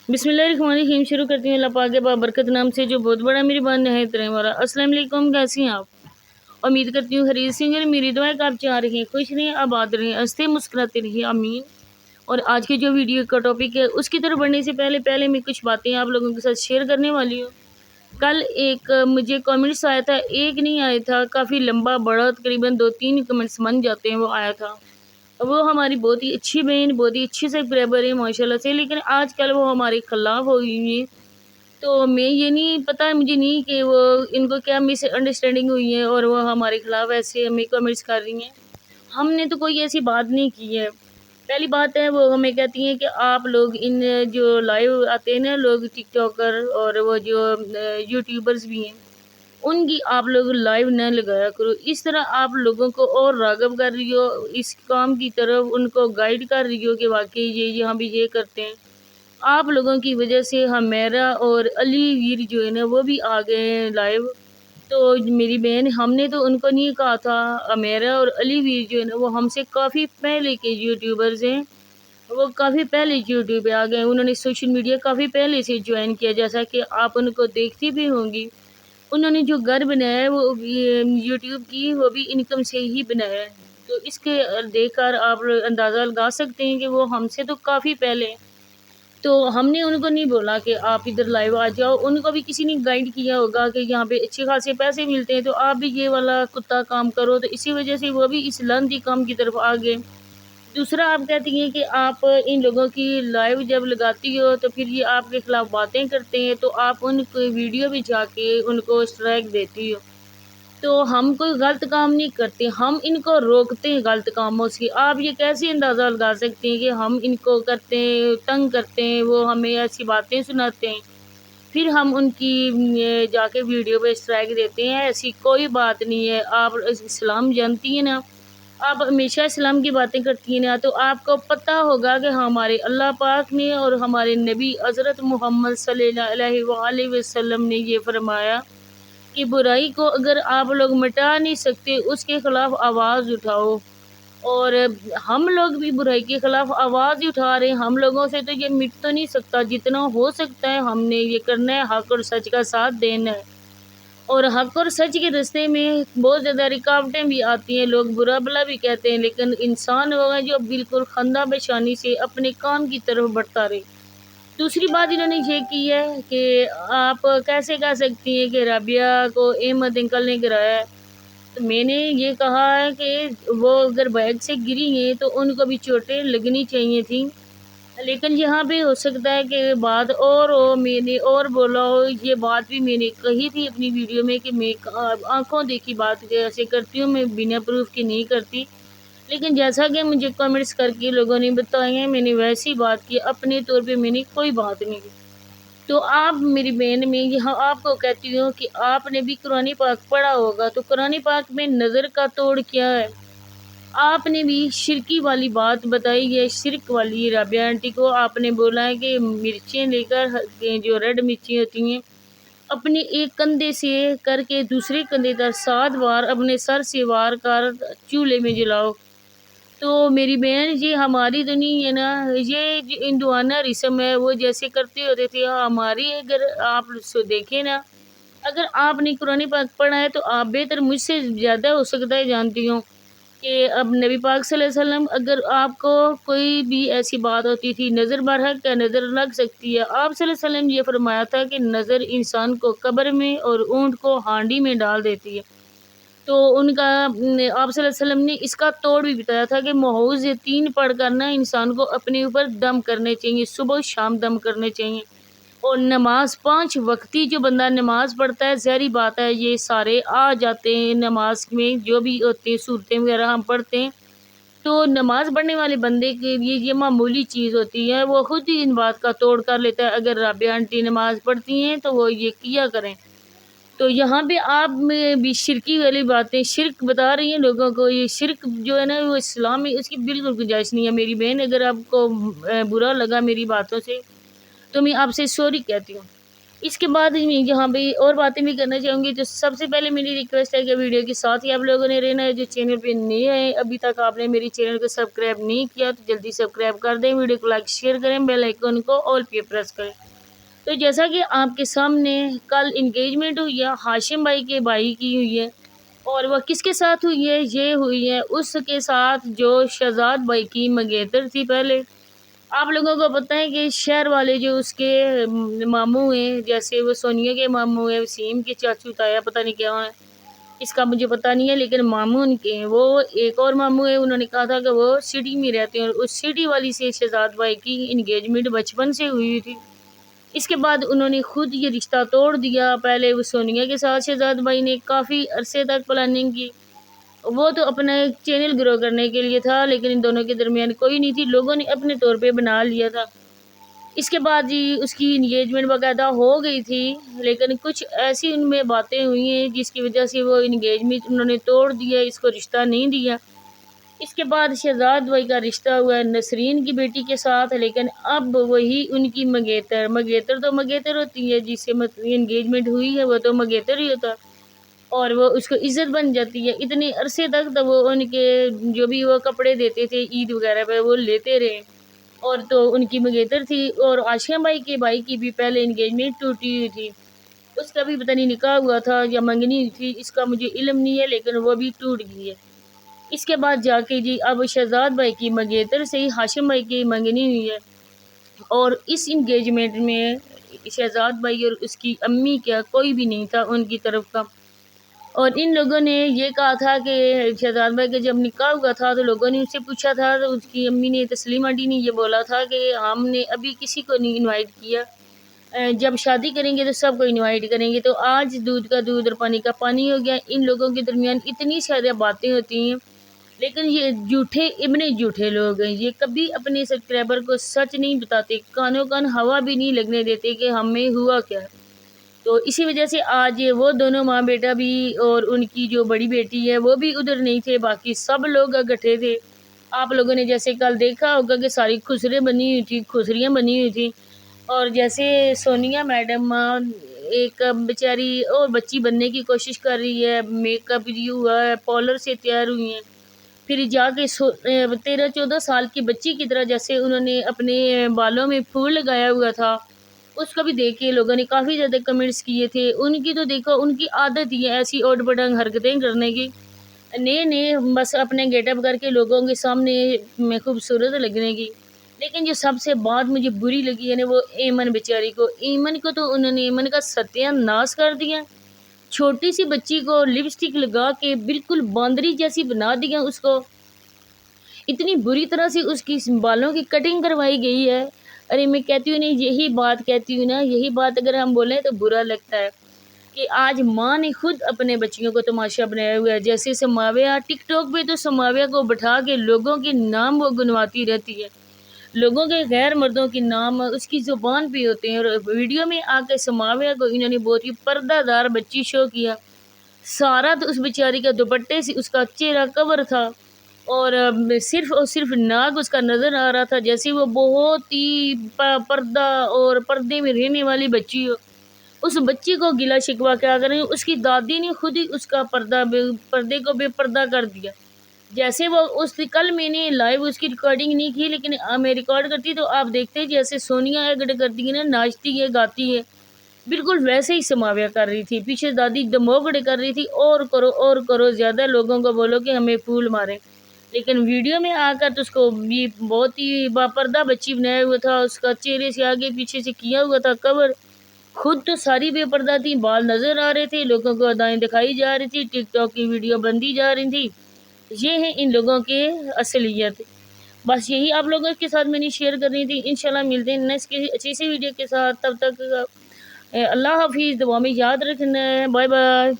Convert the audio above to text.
बिस्मिल्लाहिर्रहमानिर्रहीम। शुरू करती हूँ अल्लाह पाक के बाबरकत नाम से जो बहुत बड़ा मेरी बात नहायत रहम वाला। अस्सलाम वालेकुम, कैसी हैं आप? उम्मीद करती हूँ खरीद से हैं। मेरी दुआ है कि आप चाह रही हैं खुश रहें, आबाद रहें, हंसते मुस्कुराते रहिए, आमीन। और आज के जो वीडियो का टॉपिक है उसकी तरफ बढ़ने से पहले मैं कुछ बातें आप लोगों के साथ शेयर करने वाली हूँ। कल एक मुझे कमेंट्स आया था, एक नहीं आया था, काफ़ी लंबा बड़ा, तकरीबन 2-3 कमेंट्स बन जाते हैं, वो आया था। वो हमारी बहुत ही अच्छी बहन, बहुत ही अच्छी सब्सक्राइबर है माशाल्लाह से, लेकिन आजकल वो हमारे खिलाफ हो गई है। तो मैं ये नहीं पता मुझे नहीं कि वो इनको क्या मिसअंडरस्टैंडिंग हुई है और वो हमारे खिलाफ ऐसे हमें कमेंट्स कर रही हैं। हमने तो कोई ऐसी बात नहीं की है। पहली बात है, वो हमें कहती हैं कि आप लोग इन जो लाइव आते हैं ना लोग टिकटॉकर और वो जो यूट्यूबर्स भी हैं, उनकी आप लोग लाइव न लगाया करो। इस तरह आप लोगों को और राग़िब कर रही हो इस काम की तरफ, उनको गाइड कर रही हो कि वाकई ये यहाँ भी ये करते हैं। आप लोगों की वजह से हमेरा और अली वीर जो है ना वो भी आ गए हैं लाइव। तो मेरी बहन, हमने तो उनको नहीं कहा था। अमेरा और अली वीर जो है ना वो हमसे काफ़ी पहले के यूट्यूबर्स हैं। वो काफ़ी पहले यूट्यूब पे आ गए। उन्होंने सोशल मीडिया काफ़ी पहले से ज्वाइन किया, जैसा कि आप उनको देखती भी होंगी। उन्होंने जो घर बनाया है वो यूट्यूब की वो भी इनकम से ही बनाया है। तो इसके देखकर आप अंदाज़ा लगा सकते हैं कि वो हमसे तो काफ़ी पहले हैं। तो हमने उनको नहीं बोला कि आप इधर लाइव आ जाओ, उनको भी किसी ने गाइड किया होगा कि यहाँ पे अच्छे खासे पैसे मिलते हैं, तो आप भी ये वाला कुत्ता काम करो। तो इसी वजह से वो भी इस लानती काम की तरफ आ गए। दूसरा, आप कहती हैं कि आप इन लोगों की लाइव जब लगाती हो तो फिर ये आपके खिलाफ बातें करते हैं, तो आप उनको वीडियो भी जाके उनको स्ट्राइक देती हो। तो हम कोई गलत काम नहीं करते, हम इनको रोकते हैं गलत कामों से। आप ये कैसे अंदाज़ा लगा सकते हैं कि हम इनको करते हैं, तंग करते हैं, वो हमें ऐसी बातें सुनाते हैं, फिर हम उनकी जाके वीडियो पे स्ट्राइक देते हैं? ऐसी कोई बात नहीं है। आप इस्लाम जानती हैं ना, आप हमेशा इस्लाम की बातें करती हैं ना, तो आपको पता होगा कि हमारे अल्लाह पाक ने और हमारे नबी हज़रत मोहम्मद सल्लल्लाहु अलैहि वसल्लम ने ये फरमाया कि बुराई को अगर आप लोग मिटा नहीं सकते, उसके खिलाफ आवाज़ उठाओ। और हम लोग भी बुराई के खिलाफ आवाज़ ही उठा रहे हैं। हम लोगों से तो ये मिट तो नहीं सकता, जितना हो सकता है हमने ये करना है, हक़ और सच का साथ देना है। और हक़ और सच के रास्ते में बहुत ज़्यादा रुकावटें भी आती हैं, लोग बुरा भला भी कहते हैं, लेकिन इंसान होगा जो बिल्कुल खंदा बेशानी से अपने काम की तरफ बढ़ता रहे। दूसरी बात इन्होंने ये की है कि आप कैसे कह सकती हैं कि राबिया को अहमद अंकल ने गिराया है। तो मैंने ये कहा है कि वो अगर बाइक से गिरी हैं तो उनको भी चोटें लगनी चाहिए थी, लेकिन यहाँ पे हो सकता है कि बात और हो, मैंने और बोला हो। ये बात भी मैंने कही थी अपनी वीडियो में कि मैं आंखों देखी बात ऐसे करती हूँ, मैं बिना प्रूफ की नहीं करती। लेकिन जैसा कि मुझे कमेंट्स करके लोगों ने बताया है, मैंने वैसी बात की, अपने तौर पे मैंने कोई बात नहीं की। तो आप मेरी बहन, मैं यहाँ आपको कहती हूँ कि आपने भी कुरान पाक पढ़ा होगा, तो कुरान पाक में नज़र का तोड़ क्या है? आपने भी शिरकी वाली बात बताई है, शिरक वाली। राबिया आंटी को आपने बोला है कि मिर्चें लेकर जो रेड मिर्ची होती हैं, अपने एक कंधे से करके दूसरे कंधे तक 7 बार अपने सर से वार कर चूल्हे में जलाओ। तो मेरी बहन, ये हमारी तो नहीं है ना, ये जो हिंदुआना रस्म है वो जैसे करते होते थे हमारी। अगर आप देखें ना, अगर आपने कुरान पाक पढ़ा है तो आप बेहतर मुझसे ज़्यादा हो सकता है जानती हो कि अब नबी पाक सल्लल्लाहु अलैहि वसल्लम, अगर आपको कोई भी ऐसी बात होती थी, नज़र बरहक क्या नज़र लग सकती है, आप सल्लल्लाहु अलैहि वसल्लम ये फरमाया था कि नज़र इंसान को कब्र में और ऊँट को हांडी में डाल देती है। तो उनका आप सल्लल्लाहु अलैहि वसल्लम ने इसका तोड़ भी बताया था कि महौज़ 3 पढ़कर ना इंसान को अपने ऊपर दम करने चाहिए, सुबह शाम दम करने चाहिए। और नमाज़ 5 वक्ती जो बंदा नमाज़ पढ़ता है, ज़ाहिर बात है ये सारे आ जाते हैं नमाज़ में, जो भी होती हैं सूरतें वगैरह हम पढ़ते हैं। तो नमाज़ पढ़ने वाले बंदे के लिए ये मामूली चीज़ होती है, वो खुद ही इन बात का तोड़ कर लेता है। अगर राबिया आंटी नमाज़ पढ़ती हैं तो वो ये किया करें। तो यहाँ पे आप में भी शिरकी वाली बातें, शिरक बता रही हैं लोगों को। ये शिरक जो है ना वो इस्लाम में इसकी बिल्कुल गुंजाइश नहीं है। मेरी बहन, अगर आपको बुरा लगा मेरी बातों से तो मैं आपसे सॉरी कहती हूँ। اس کے بعد یہاں پہ اور باتیں بھی کرنا چاہوں گی. تو سب سے پہلے میری ریکویسٹ ہے کہ ویڈیو کے ساتھ ہی آپ لوگوں نے رہنا ہے. جو چینل پہ نہیں آئے ابھی تک آپ نے میری چینل کو سبسکرائب نہیں کیا تو جلدی سبسکرائب کر دیں, ویڈیو کو لائک شیئر کریں, بیل آئیکن کو آل پہ پریس کریں. تو جیسا کہ آپ کے سامنے کل انگیجمنٹ ہوئی ہے ہاشم بھائی کے بھائی کی ہوئی ہے, اور وہ کس کے ساتھ ہوئی ہے؟ یہ ہوئی ہے اس کے ساتھ جو شہزاد بھائی کی منگیتر تھی. پہلے آپ لوگوں کو پتہ ہے کہ شہر والے جو اس کے ماموں ہیں, جیسے وہ سونیا کے ماموں ہیں, وسیم کے چاچو تایا پتہ نہیں کیا ہے, اس کا مجھے پتہ نہیں ہے, لیکن ماموں ان کے ہیں. وہ ایک اور ماموں ہے, انہوں نے کہا تھا کہ وہ سٹی میں رہتے ہیں, اور اس سٹی والی سے شہزاد بھائی کی انگیجمنٹ بچپن سے ہوئی تھی. اس کے بعد انہوں نے خود یہ رشتہ توڑ دیا. پہلے وہ سونیا کے ساتھ شہزاد بھائی نے کافی عرصے تک پلاننگ کی, وہ تو اپنا چینل گرو کرنے کے لیے تھا, لیکن ان دونوں کے درمیان کوئی نہیں تھی, لوگوں نے اپنے طور پہ بنا لیا تھا. اس کے بعد جی اس کی انگیجمنٹ باقاعدہ ہو گئی تھی, لیکن کچھ ایسی ان میں باتیں ہوئی ہیں جس کی وجہ سے وہ انگیجمنٹ انہوں نے توڑ دیا, اس کو رشتہ نہیں دیا. اس کے بعد شہزاد بھائی کا رشتہ ہوا ہے نسرین کی بیٹی کے ساتھ, لیکن اب وہی ان کی منگیتر تو منگیتر ہوتی ہے, جس سے انگیجمنٹ ہوئی ہے وہ تو منگیتر ہی ہوتا, اور وہ اس کو عزت بن جاتی ہے. اتنے عرصے تک تو وہ ان کے جو بھی وہ کپڑے دیتے تھے عید وغیرہ پہ وہ لیتے رہے, اور تو ان کی منگیتر تھی. اور عاشقہ بھائی کے بھائی کی بھی پہلے انگیجمنٹ ٹوٹی ہوئی تھی, اس کا بھی پتہ نہیں نکاح ہوا تھا یا منگنی ہوئی تھی, اس کا مجھے علم نہیں ہے, لیکن وہ بھی ٹوٹ گئی ہے. اس کے بعد جا کے جی اب شہزاد بھائی کی منگیتر سے ہی ہاشم بھائی کی منگنی ہوئی ہے, اور اس انگیجمنٹ میں شہزاد بھائی اور اس کی امی کیا کوئی بھی نہیں تھا ان کی طرف کا. اور ان لوگوں نے یہ کہا تھا کہ شہزاد بھائی کا جب نکاح ہوا تھا تو لوگوں نے اس سے پوچھا تھا, تو اس کی امی نے تسلیم آنٹی نے یہ بولا تھا کہ ہم نے ابھی کسی کو نہیں انوائٹ کیا, جب شادی کریں گے تو سب کو انوائٹ کریں گے. تو آج دودھ کا دودھ اور پانی کا پانی ہو گیا. ان لوگوں کے درمیان اتنی سارے باتیں ہوتی ہیں, لیکن یہ جھوٹے ابن جھوٹے لوگ ہیں, یہ کبھی اپنے سبسکرائبر کو سچ نہیں بتاتے, کانوں کان ہوا بھی نہیں لگنے دیتے کہ ہمیں ہوا کیا. تو اسی وجہ سے آج وہ دونوں ماں بیٹا بھی اور ان کی جو بڑی بیٹی ہے وہ بھی ادھر نہیں تھے, باقی سب لوگ اکٹھے تھے. آپ لوگوں نے جیسے کل دیکھا ہوگا کہ ساری خسریں بنی ہوئی تھی, خسریاں بنی ہوئی تھیں, اور جیسے سونیا میڈم ایک بیچاری اور بچی بننے کی کوشش کر رہی ہے, میک اپ بھی ہوا ہے, پارلر سے تیار ہوئی ہیں, پھر جا کے 13-14 سال کی بچی کی طرح جیسے انہوں نے اپنے بالوں میں پھول لگایا ہوا تھا, اس کو بھی دیکھ کے لوگوں نے کافی زیادہ کمنٹس کیے تھے. ان کی تو دیکھو ان کی عادت ہی ہے ایسی اوٹ پٹنگ حرکتیں کرنے کی, نئے بس اپنے گیٹ اپ کر کے لوگوں کے سامنے میں خوبصورت لگنے کی. لیکن جو سب سے بات مجھے بری لگی ہے نا وہ ایمن بیچاری کو, ایمن کو تو انہوں نے ایمن کا ستیہ ناش کر دیا. چھوٹی سی بچی کو لپسٹک لگا کے بالکل باندری جیسی بنا دیا, اس کو اتنی بری طرح سے اس کی بالوں کی کٹنگ کروائی گئی ہے. ارے میں کہتی ہوں نہیں, یہی بات کہتی ہوں نا, یہی بات اگر ہم بولیں تو برا لگتا ہے کہ آج ماں نے خود اپنے بچیوں کو تماشا بنایا ہوا ہے. جیسے سماویہ ٹک ٹاک پہ تو سماویہ کو بٹھا کے لوگوں کے نام وہ گنواتی رہتی ہے, لوگوں کے غیر مردوں کے نام اس کی زبان پہ ہوتے ہیں. اور ویڈیو میں آ کے سماویہ کو انہوں نے بہت ہی پردہ دار بچی شو کیا, سارا تو اس بیچاری کا دوپٹے سے اس کا چہرہ کور تھا, اور صرف اور صرف ناک اس کا نظر آ رہا تھا, جیسے وہ بہت ہی پردہ اور پردے میں رہنے والی بچی ہو. اس بچی کو گلا شکوہ کیا کریں, اس کی دادی نے خود ہی اس کا پردے کو بے پردہ کر دیا. جیسے وہ کل میں نے لائیو اس کی ریکارڈنگ نہیں کی, لیکن میں ریکارڈ کرتی تو آپ دیکھتے جیسے سونیا ایگڑ کرتی ہے نا, ناچتی ہے گاتی ہے, بالکل ویسے ہی سماویہ کر رہی تھی. پیچھے دادی دموگڑے کر رہی تھی, اور کرو زیادہ لوگوں کو بولو کہ ہمیں پھول مارے. لیکن ویڈیو میں آ کر تو اس کو بھی بہت ہی باپردہ بچی بنایا ہوا تھا, اس کا چہرے سے آگے پیچھے سے کیا ہوا تھا کور, خود تو ساری بے پردہ تھی, بال نظر آ رہے تھے, لوگوں کو ادائیں دکھائی جا رہی تھی, ٹک ٹاک کی ویڈیو بندی جا رہی تھی. یہ ہے ان لوگوں کے اصلیت. بس یہی آپ لوگوں کے ساتھ میں نے شیئر کرنی تھی. انشاءاللہ ملتے ہیں نیکسٹ کسی اچھی سی ویڈیو کے ساتھ, تب تک اللہ حافظ, دعا میں یاد رکھنا ہے. Bye bye.